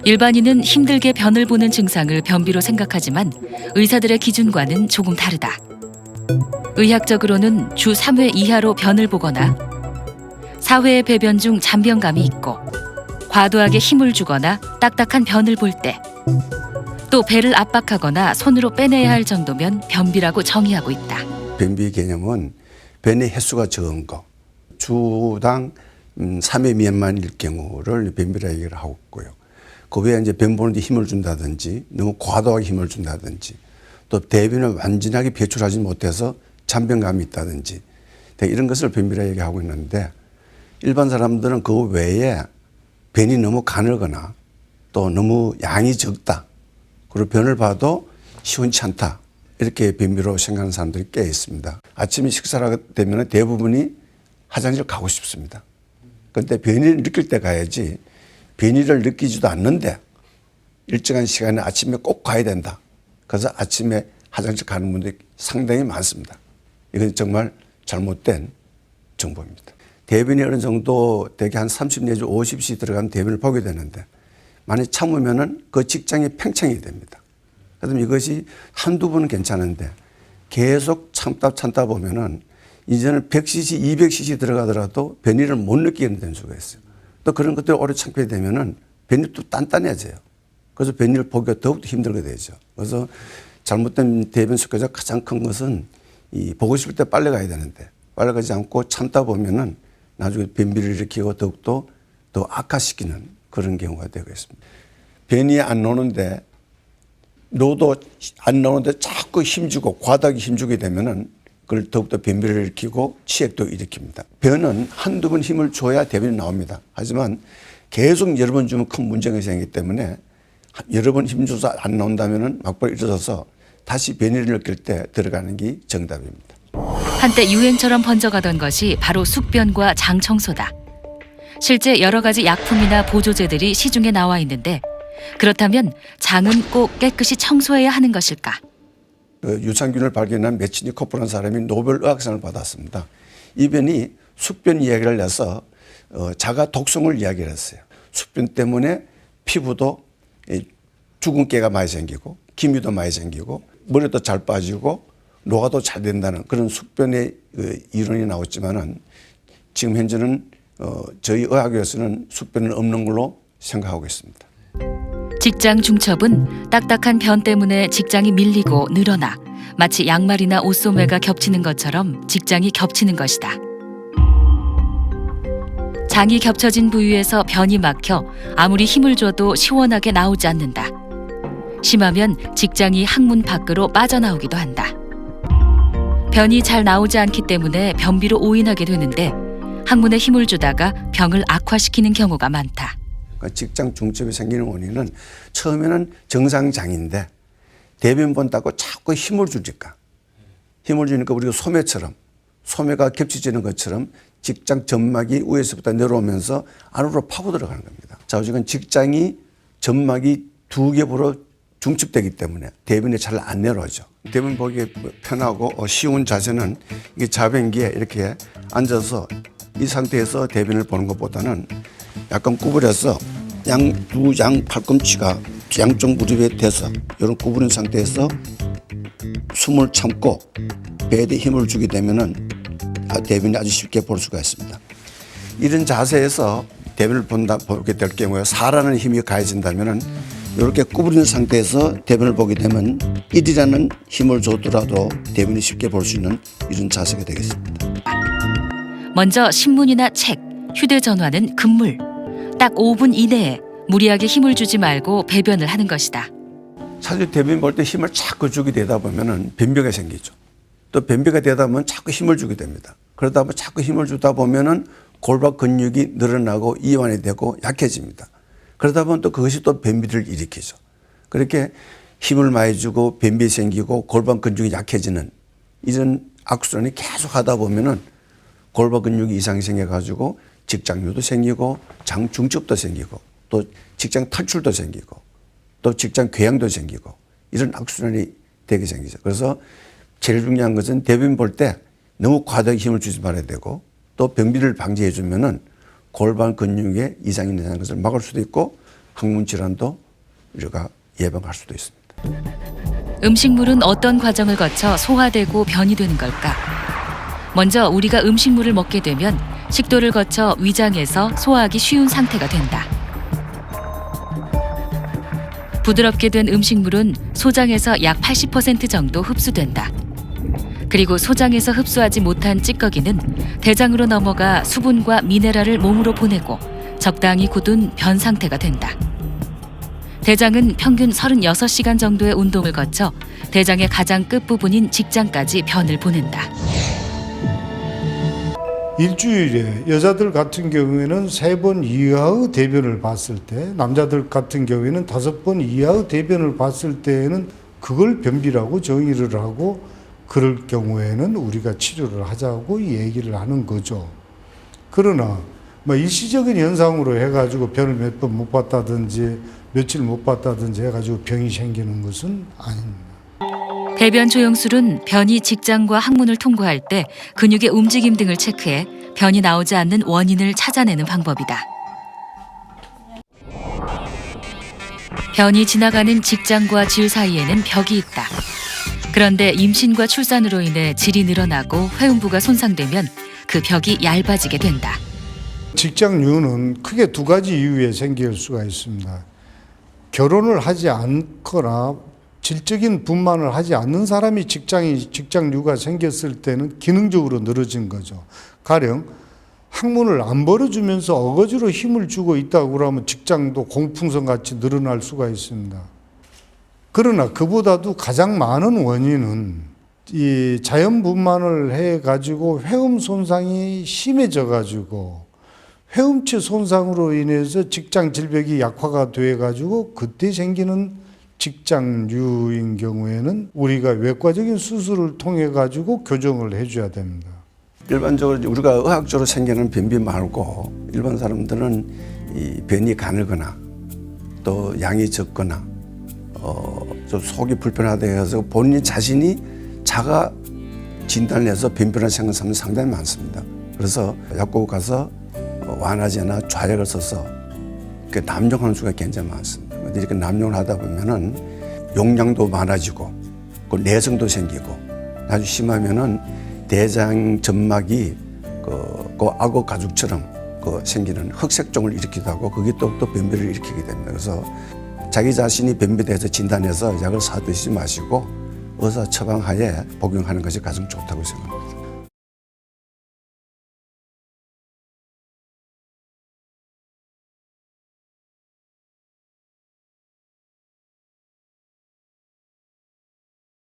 일반인은 힘들게 변을 보는 증상을 변비로 생각하지만 의사들의 기준과는 조금 다르다. 의학적으로는 주 3회 이하로 변을 보거나 4회의 배변 중 잔변감이 있고 과도하게 힘을 주거나 딱딱한 변을 볼 때, 또 배를 압박하거나 손으로 빼내야 할 정도면 변비라고 정의하고 있다. 변비 개념은 변의 횟수가 적은 거, 주당 3회 미만일 경우를 변비라 얘기를 하고 있고요. 그 외에 이제 변 보는데 힘을 준다든지 너무 과도하게 힘을 준다든지 또 대변을 완전하게 배출하지 못해서 잔변감이 있다든지 이런 것을 변비라 얘기하고 있는데, 일반 사람들은 그 외에 변이 너무 가늘거나 또 너무 양이 적다, 그리고 변을 봐도 시원치 않다, 이렇게 변비로 생각하는 사람들이 꽤 있습니다. 아침에 식사를 하게 되면 대부분이 화장실 가고 싶습니다. 그런데 변이를 느낄 때 가야지, 변이를 느끼지도 않는데 일정한 시간에 아침에 꼭 가야 된다, 그래서 아침에 화장실 가는 분들이 상당히 많습니다. 이건 정말 잘못된 정보입니다. 대변이 어느 정도 되게 한 30 내지 50cc 들어간 대변을 보게 되는데, 만약 참으면은 그 직장이 팽창이 됩니다. 그래서 이것이 한두 번은 괜찮은데 계속 참다 보면은 이제는 100cc, 200cc 들어가더라도 변이를 못 느끼게 되는 수가 있어요. 또 그런 것들을 오래 참게 되면은 변이도 단단해져요. 그래서 변이를 보기가 더욱더 힘들게 되죠. 그래서 잘못된 대변 습관에서 가장 큰 것은 보고 싶을 때 빨리 가야 되는데 빨리 가지 않고 참다 보면은 나중에 변비를 일으키고 더욱더 더 악화시키는 그런 경우가 되고 있습니다. 변이 안 나오는데 노도 안 나오는데 자꾸 힘주고 과다하게 힘주게 되면은 그걸 더욱더 변비를 일으키고 치액도 일으킵니다. 변은 한두 번 힘을 줘야 대변이 나옵니다. 하지만 계속 여러 번 주면 큰 문제가 생기기 때문에 여러 번 힘줘서 안 나온다면은 막바로 일어서서 다시 변이를 느낄 때 들어가는 게 정답입니다. 한때 유행처럼 번져가던 것이 바로 숙변과 장 청소다. 실제 여러 가지 약품이나 보조제들이 시중에 나와 있는데, 그렇다면 장은 꼭 깨끗이 청소해야 하는 것일까? 유산균을 발견한 메치니코프라는 사람이 노벨 의학상을 받았습니다. 이 변이 숙변 이야기를 내서 자가 독성을 이야기를 했어요. 숙변 때문에 피부도 주근깨가 많이 생기고 기미도 많이 생기고 머리도 잘 빠지고 노화도 잘 된다는 그런 숙변의 이론이 나왔지만은 지금 현재는 저희 의학에서는 숙변은 없는 걸로 생각하고 있습니다. 직장 중첩은 딱딱한 변 때문에 직장이 밀리고 늘어나 마치 양말이나 옷소매가 겹치는 것처럼 직장이 겹치는 것이다. 장이 겹쳐진 부위에서 변이 막혀 아무리 힘을 줘도 시원하게 나오지 않는다. 심하면 직장이 항문 밖으로 빠져나오기도 한다. 변이 잘 나오지 않기 때문에 변비로 오인하게 되는데, 항문에 힘을 주다가 병을 악화시키는 경우가 많다. 직장 중첩이 생기는 원인은 처음에는 정상장인데 대변 본다고 자꾸 힘을 주니까 우리가 소매가 겹쳐지는 것처럼 직장 점막이 위에서부터 내려오면서 안으로 파고 들어가는 겁니다. 자, 지금 직장이 점막이 두 겹으로 중첩되기 때문에 대변이 잘 안 내려오죠. 대변 보기 편하고 쉬운 자세는 이게 자변기에 이렇게 앉아서 이 상태에서 대변을 보는 것보다는 약간 구부려서 두 양 팔꿈치가 양쪽 무릎에 대서 이런 구부린 상태에서 숨을 참고 배에 힘을 주게 되면은 대변이 아주 쉽게 볼 수가 있습니다. 이런 자세에서 대변을 보게 될 경우에 살아나는 힘이 가해진다면은 이렇게 구부린 상태에서 대변을 보게 되면 1이라는 힘을 줬더라도 대변이 쉽게 볼 수 있는 이런 자세가 되겠습니다. 먼저 신문이나 책, 휴대전화는 금물. 딱 5분 이내에 무리하게 힘을 주지 말고 배변을 하는 것이다. 사실 대변 볼 때 힘을 자꾸 주게 되다 보면은 변비가 생기죠. 또 변비가 되다 보면 자꾸 힘을 주게 됩니다. 그러다 보면 자꾸 힘을 주다 보면은 골반 근육이 늘어나고 이완이 되고 약해집니다. 그러다 보면 또 그것이 또 변비를 일으키죠. 그렇게 힘을 많이 주고 변비 생기고 골반 근육이 약해지는 이런 악순환이 계속 하다 보면은 골반 근육이 이상이 생겨가지고 직장류도 생기고 장 중첩도 생기고 또 직장 탈출도 생기고 또 직장 궤양도 생기고 이런 악순환이 되게 생기죠. 그래서 제일 중요한 것은 대변 볼 때 너무 과다하게 힘을 주지 말아야 되고 또 변비를 방지해 주면은 골반 근육에 이상이 나는 것을 막을 수도 있고 항문 질환도 우리가 예방할 수도 있습니다. 음식물은 어떤 과정을 거쳐 소화되고 변이 되는 걸까? 먼저 우리가 음식물을 먹게 되면 식도를 거쳐 위장에서 소화하기 쉬운 상태가 된다. 부드럽게 된 음식물은 소장에서 약 80% 정도 흡수된다. 그리고 소장에서 흡수하지 못한 찌꺼기는 대장으로 넘어가 수분과 미네랄을 몸으로 보내고 적당히 굳은 변 상태가 된다. 대장은 평균 36시간 정도의 운동을 거쳐 대장의 가장 끝부분인 직장까지 변을 보낸다. 일주일에 여자들 같은 경우에는 3번 이하의 대변을 봤을 때, 남자들 같은 경우에는 5번 이하의 대변을 봤을 때에는 그걸 변비라고 정의를 하고, 그럴 경우에는 우리가 치료를 하자고 얘기를 하는 거죠. 그러나 일시적인 현상으로 해가지고 변을 몇 번 못 봤다든지 며칠 못 봤다든지 해가지고 병이 생기는 것은 아닙니다. 대변 조영술은 변이 직장과 항문을 통과할 때 근육의 움직임 등을 체크해 변이 나오지 않는 원인을 찾아내는 방법이다. 변이 지나가는 직장과 질 사이에는 벽이 있다. 그런데 임신과 출산으로 인해 질이 늘어나고 회음부가 손상되면 그 벽이 얇아지게 된다. 직장류는 크게 2가지 이유에 생길 수가 있습니다. 결혼을 하지 않거나 질적인 분만을 하지 않는 사람이 직장류가 생겼을 때는 기능적으로 늘어진 거죠. 가령 항문을 안 벌어주면서 어거지로 힘을 주고 있다고 그러면 직장도 공풍선같이 늘어날 수가 있습니다. 그러나 그보다도 가장 많은 원인은 이 자연 분만을 해가지고 회음 손상이 심해져가지고 회음체 손상으로 인해서 직장 질벽이 약화가 돼가지고 그때 생기는 직장류인 경우에는 우리가 외과적인 수술을 통해 가지고 교정을 해줘야 됩니다. 일반적으로 우리가 의학적으로 생기는 변비 말고 일반 사람들은 이 변이 가늘거나 또 양이 적거나 좀 속이 불편하다 해서 본인 자신이 자가 진단해서 변비가 생긴 사람이 상당히 많습니다. 그래서 약국 가서 완화제나 좌약을 써서 남용하는 수가 굉장히 많습니다. 이렇게 남용을 하다 보면은 용량도 많아지고 내성도 생기고 아주 심하면은 대장 점막이 그 악어 가죽처럼 생기는 흑색종을 일으키기도 하고 그게 또 변비를 일으키게 됩니다. 그래서 자기 자신이 변비에 대해서 진단해서 약을 사 드시지 마시고 의사 처방하에 복용하는 것이 가장 좋다고 생각합니다.